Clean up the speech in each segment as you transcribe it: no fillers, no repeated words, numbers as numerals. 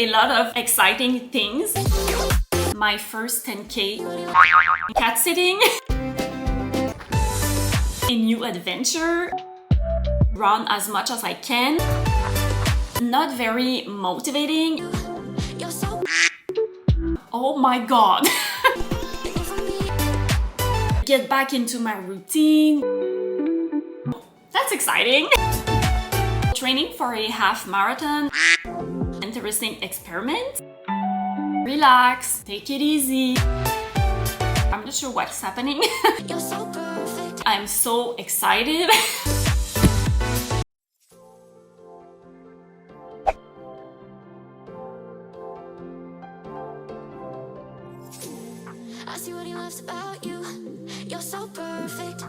a lot of exciting things. My first 10K, cat sitting, a new adventure, run as much as I can, not very motivating. Oh my god. Get back into my routine. That's exciting. Training for a half marathon. Interesting experiment. Relax, take it easy. I'm not sure what's happening. I'm so excited. I see what he loves about you. You're so perfect.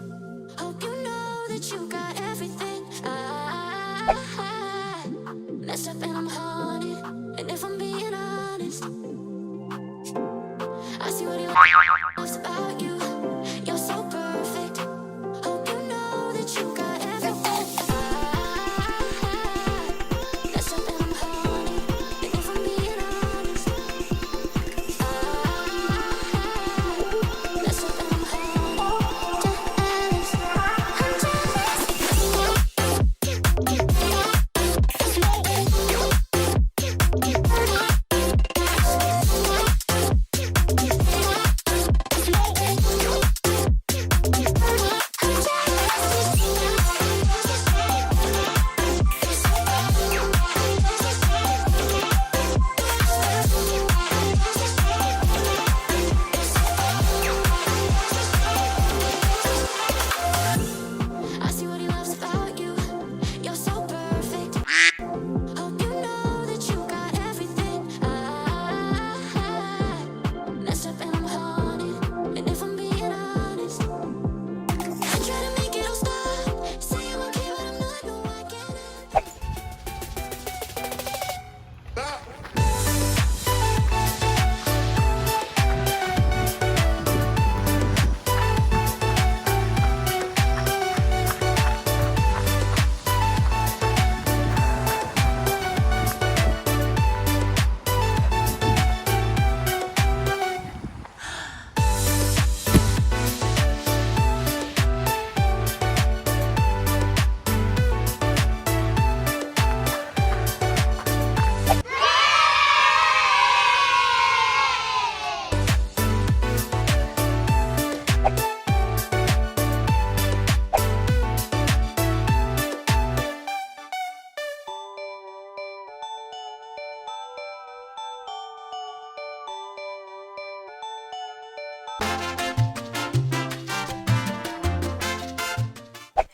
Hope you know that you got everything. I messed up and I'm haunted. And if I'm being honest, I see what he loves about you. You're so perfect. Hope you know that you got everything. I messed up and I'm haunted. And if I'm being honest, messed up and I'm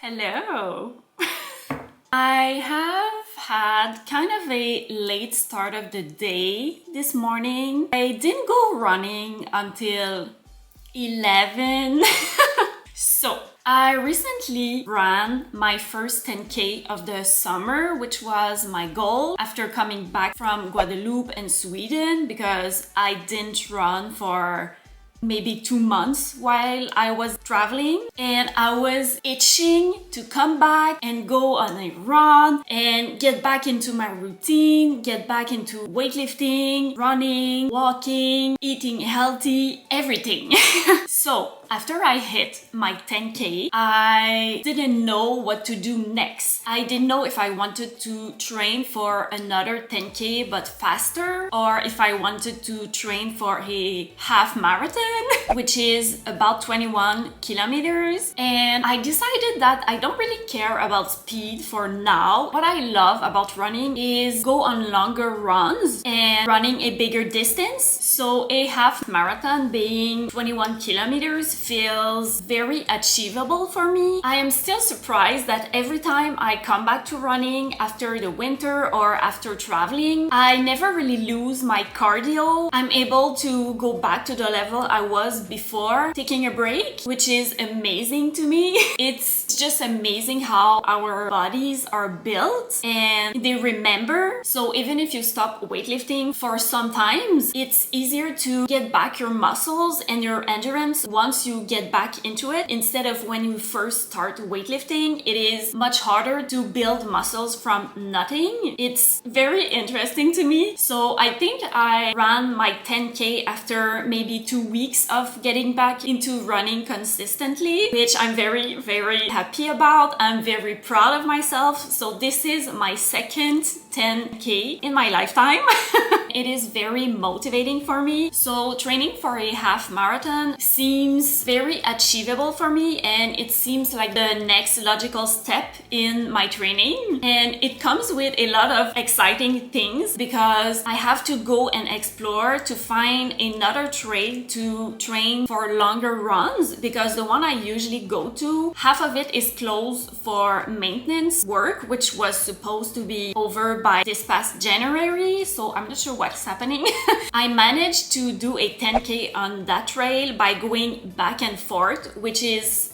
Hello. I have had kind of a late start of the day this morning. I didn't go running until 11. So I recently ran my first 10K of the summer, which was my goal after coming back from Guadeloupe and Sweden, because I didn't run for maybe 2 months while I was traveling, and I was itching to come back and go on a run and get back into my routine, get back into weightlifting, running, walking, eating healthy, everything. So after I hit my 10K, I didn't know what to do next. I didn't know if I wanted to train for another 10K but faster, or if I wanted to train for a half marathon, which is about 21 kilometers. And I decided that I don't really care about speed for now. What I love about running is go on longer runs and running a bigger distance. So a half marathon being 21 kilometers feels very achievable for me. I am still surprised that every time I come back to running after the winter or after traveling, I never really lose my cardio. I'm able to go back to the level I was before taking a break, which is amazing to me. It's just amazing how our bodies are built and they remember. So even if you stop weightlifting for some times, it's easier to get back your muscles and your endurance once you get back into it, instead of when you first start weightlifting, it is much harder to build muscles from nothing. It's very interesting to me. So I think I ran my 10K after maybe 2 weeks of getting back into running consistently, which I'm very, very happy about. I'm very proud of myself. So this is my second 10K in my lifetime. It is very motivating for me. So training for a half marathon seems very achievable for me, and it seems like the next logical step in my training. And it comes with a lot of exciting things because I have to go and explore to find another trail to train for longer runs, because the one I usually go to, half of it is closed for maintenance work, which was supposed to be over by this past January. So I'm not sure what's happening. I managed to do a 10K on that trail by going back and forth, which is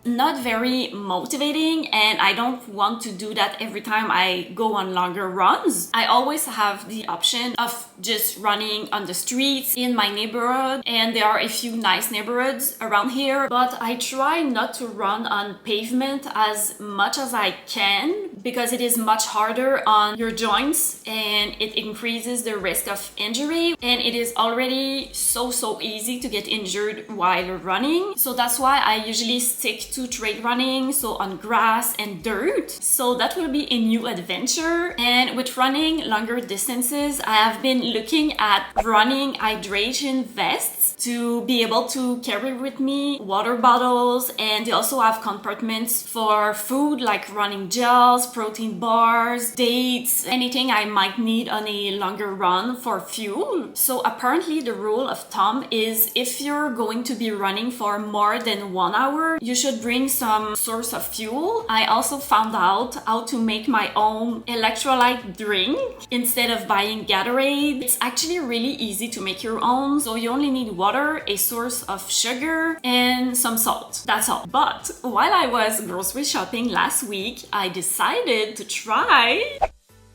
not very motivating, and I don't want to do that every time I go on longer runs. I always have the option of just running on the streets in my neighborhood, and there are a few nice neighborhoods around here, but I try not to run on pavement as much as I can because it is much harder on your joints and it increases the risk of injury, and it is already so easy to get injured while running. So that's why I usually stick to trail running, so on grass and dirt. So that will be a new adventure. And with running longer distances, I have been looking at running hydration vests to be able to carry with me water bottles, and they also have compartments for food like running gels, protein bars, dates, anything I might need on a longer run for fuel. So apparently the rule of thumb is if you're going to be running for more than 1 hour, you should bring some source of fuel. I also found out how to make my own electrolyte drink instead of buying Gatorade. It's actually really easy to make your own, so you only need water, a source of sugar, and some salt. That's all. But while I was grocery shopping last week, I decided to try.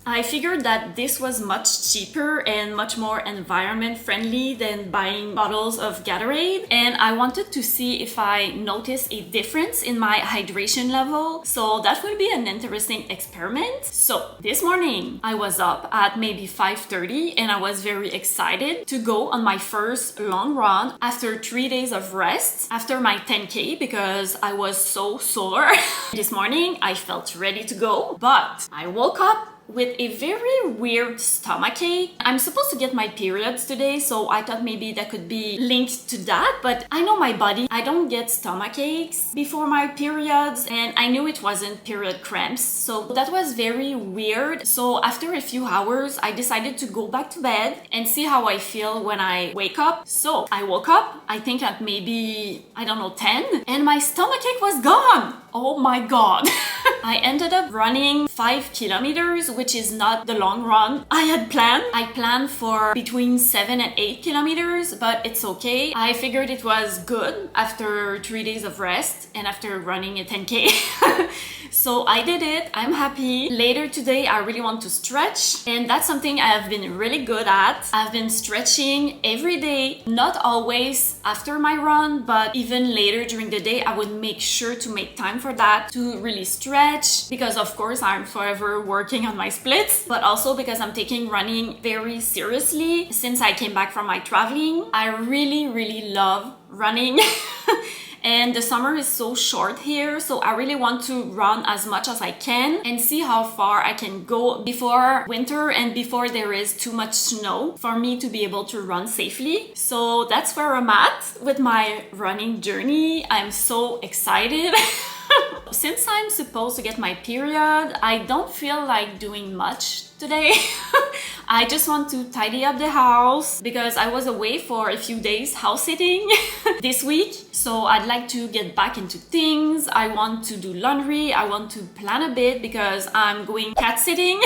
I figured that this was much cheaper and much more environment friendly than buying bottles of Gatorade, and I wanted to see if I noticed a difference in my hydration level. So that will be an interesting experiment. So this morning I was up at maybe 5:30 and I was very excited to go on my first long run after 3 days of rest after my 10K because I was so sore. This morning I felt ready to go, but I woke up with a very weird stomachache. I'm supposed to get my periods today, so I thought maybe that could be linked to that, but I know my body. I don't get stomach aches before my periods, and I knew it wasn't period cramps, so that was very weird. So after a few hours, I decided to go back to bed and see how I feel when I wake up. So I woke up, I think at maybe, I don't know, 10, and my stomachache was gone. Oh my god. I ended up running 5 kilometers, which is not the long run I had planned. I planned for between 7 and 8 kilometers, but it's okay. I figured it was good after 3 days of rest and after running a 10K. So I did it. I'm happy. Later today, I really want to stretch, and that's something I have been really good at. I've been stretching every day, not always after my run, but even later during the day, I would make sure to make time for that, to really stretch, because of course I'm forever working on my splits, but also because I'm taking running very seriously since I came back from my traveling. I really love running. And the summer is so short here, so I really want to run as much as I can and see how far I can go before winter and before there is too much snow for me to be able to run safely. So that's where I'm at with my running journey. I'm so excited. Since I'm supposed to get my period, I don't feel like doing much today. I just want to tidy up the house because I was away for a few days house sitting this week. So I'd like to get back into things. I want to do laundry. I want to plan a bit because I'm going cat sitting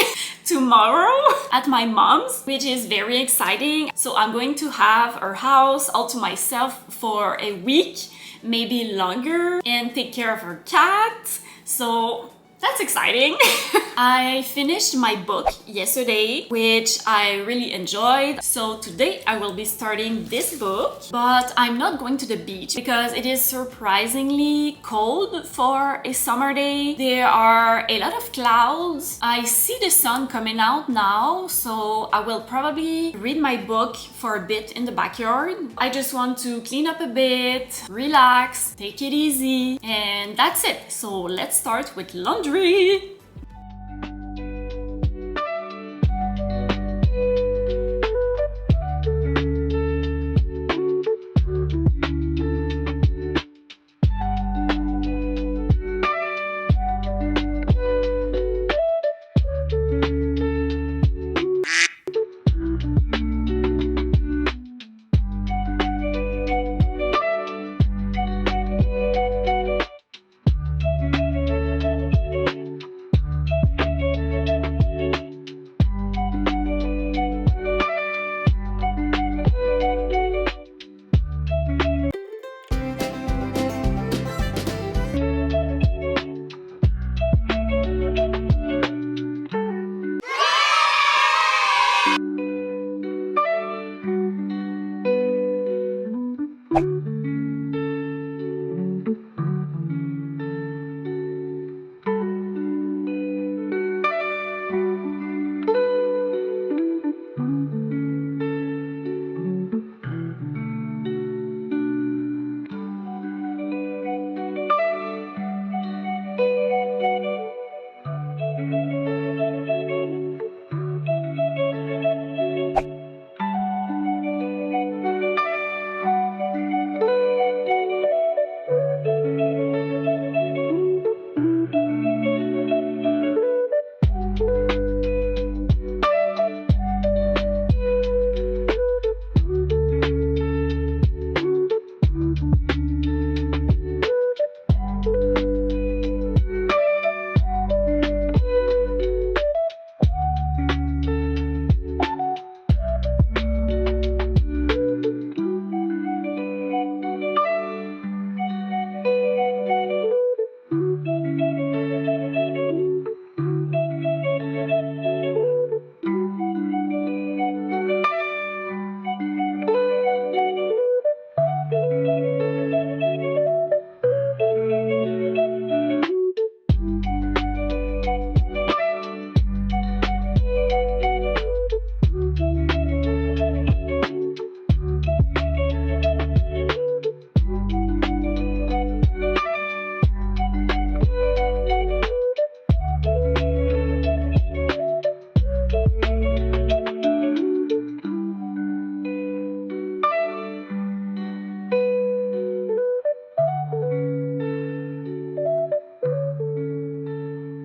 tomorrow at my mom's, which is very exciting. So I'm going to have her house all to myself for a week, maybe longer, and take care of her cat. So That's exciting. I finished my book yesterday, which I really enjoyed. So today I will be starting this book, but I'm not going to the beach because it is surprisingly cold for a summer day. There are a lot of clouds. I see the sun coming out now, so I will probably read my book for a bit in the backyard. I just want to clean up a bit, relax, take it easy, and that's it. So let's start with laundry.